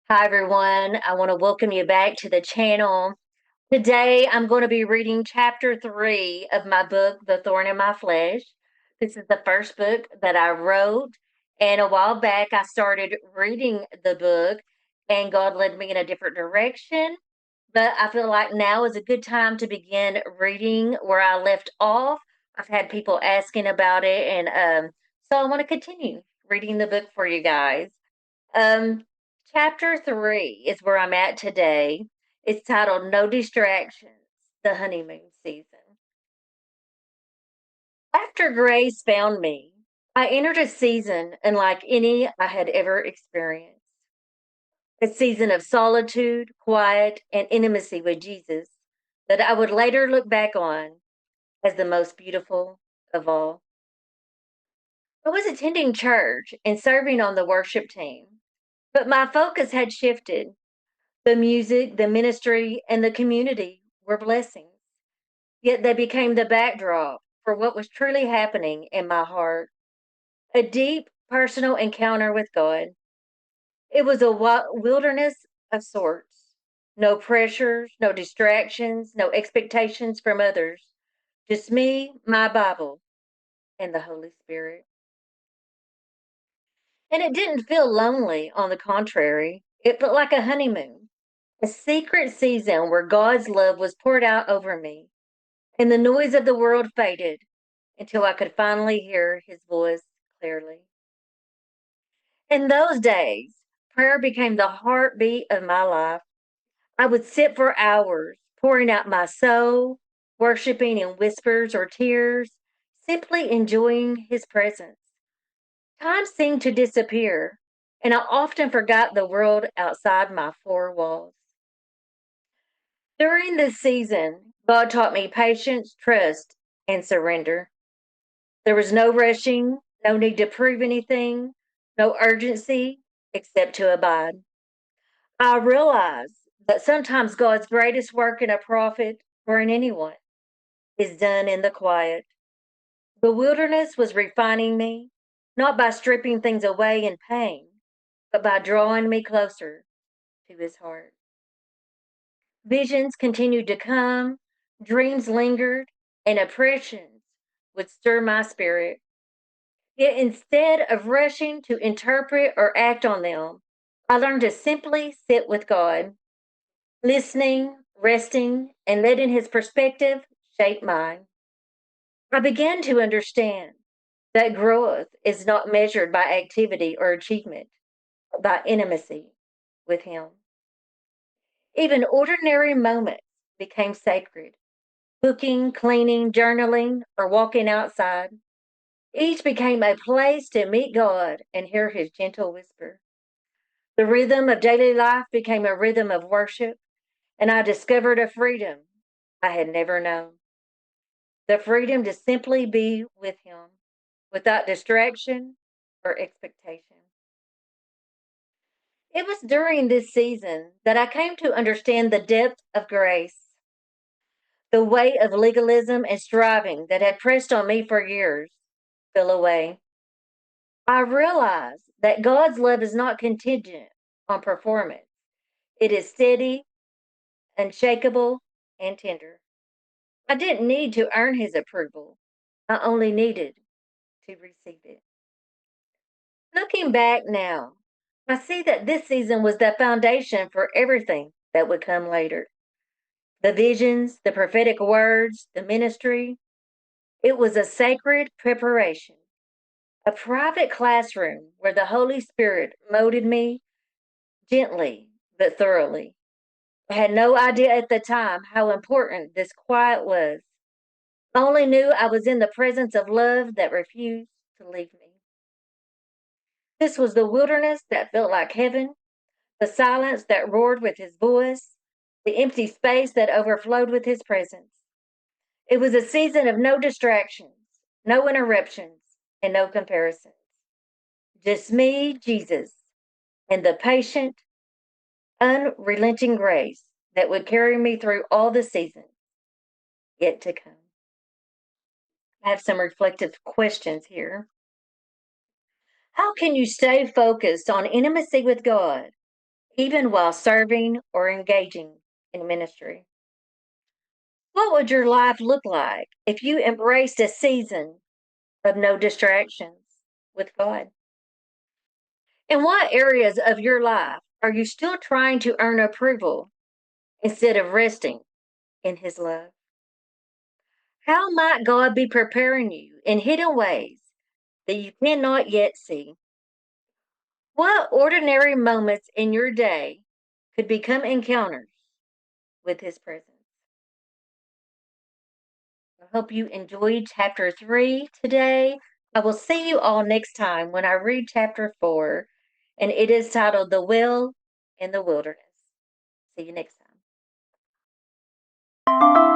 Hi, everyone. I want to welcome you back to the channel. Today, I'm going to be reading chapter 3 of my book, The Thorn in My Flesh. This is the first book that I wrote. And a while back, I started reading the book, and God led me in a different direction. But I feel like now is a good time to begin reading where I left off. I've had people asking about it, and so I want to continue reading the book for you guys. Um, Chapter 3 is where I'm at today. It's titled No Distractions, the Honeymoon Season. After Grace found me, I entered a season unlike any I had ever experienced. A season of solitude, quiet, and intimacy with Jesus that I would later look back on as the most beautiful of all. I was attending church and serving on the worship team, but my focus had shifted. The music, the ministry, and the community were blessings, yet they became the backdrop for what was truly happening in my heart, a deep personal encounter with God. It was a wilderness of sorts. No pressures, no distractions, no expectations from others. Just me, my Bible, and the Holy Spirit. And it didn't feel lonely, on the contrary. It felt like a honeymoon, a secret season where God's love was poured out over me, and the noise of the world faded until I could finally hear his voice clearly. In those days, prayer became the heartbeat of my life. I would sit for hours, pouring out my soul, worshiping in whispers or tears, simply enjoying his presence. Time seemed to disappear, and I often forgot the world outside my four walls. During this season, God taught me patience, trust, and surrender. There was no rushing, no need to prove anything, no urgency except to abide. I realized that sometimes God's greatest work in a prophet or in anyone is done in the quiet. The wilderness was refining me, not by stripping things away in pain, but by drawing me closer to his heart. Visions continued to come, dreams lingered, and impressions would stir my spirit. Yet instead of rushing to interpret or act on them, I learned to simply sit with God, listening, resting, and letting his perspective shape mine. I began to understand that growth is not measured by activity or achievement, but by intimacy with him. Even ordinary moments became sacred. Cooking, cleaning, journaling, or walking outside. Each became a place to meet God and hear his gentle whisper. The rhythm of daily life became a rhythm of worship, and I discovered a freedom I had never known. The freedom to simply be with him without distraction or expectation. It was during this season that I came to understand the depth of grace, the weight of legalism and striving that had pressed on me for years fell away. I realized that God's love is not contingent on performance. It is steady, unshakable, and tender. I didn't need to earn his approval. I only needed to receive it. Looking back now, I see that this season was the foundation for everything that would come later. The visions, the prophetic words, the ministry. It was a sacred preparation, a private classroom where the Holy Spirit molded me gently but thoroughly. I had no idea at the time how important this quiet was. I only knew I was in the presence of love that refused to leave me. This was the wilderness that felt like heaven, the silence that roared with his voice, the empty space that overflowed with his presence. It was a season of no distractions, no interruptions, and no comparisons. Just me, Jesus, and the patient, unrelenting grace that would carry me through all the seasons yet to come. I have some reflective questions here. How can you stay focused on intimacy with God even while serving or engaging in ministry. What would your life look like if you embraced a season of no distractions with God? In what areas of your life are you still trying to earn approval instead of resting in His love? How might God be preparing you in hidden ways that you cannot yet see? What ordinary moments in your day could become encounters with His presence? I hope you enjoyed chapter 3 today. I will see you all next time when I read chapter 4, and it is titled The Well in the Wilderness. See you next time.